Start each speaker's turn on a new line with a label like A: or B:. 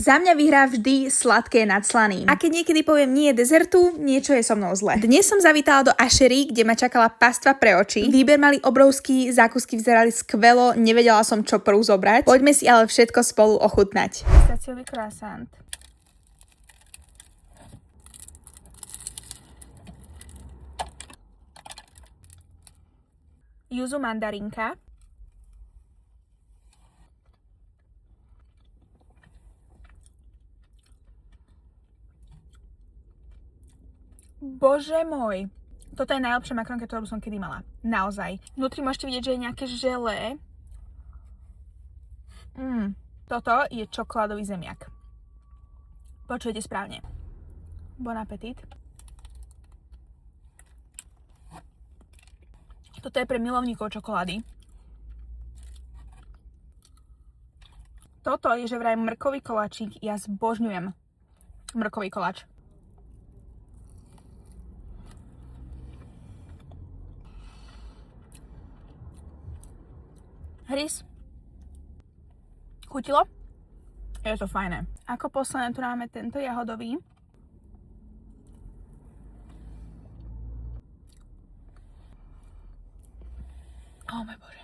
A: Za mňa vyhrá vždy sladké nad slaným. A keď niekedy poviem nie dezertu, niečo je so mnou zle. Dnes som zavítala do Ašery, kde ma čakala pastva pre oči. Výber mali obrovský, zákusky vyzerali skvelo, nevedela som čo prvú zobrať. Poďme si ale všetko spolu ochutnať. Pistáciový croissant. Juzu mandarinka. Bože môj, toto je najlepšia makronka, ktorú som kedy mala. Naozaj. Vnútri môžete vidieť, že je nejaké želé. Toto je čokoládový zemiak. Počujete správne. Bon appetit. Toto je pre milovníkov čokolády. Toto je že vraj mrkový koláčik. Ja zbožňujem mrkový koláč. Hryz. Chutilo? Je to fajné. Ako posledné tu máme tento jahodový. Oh môj Bože.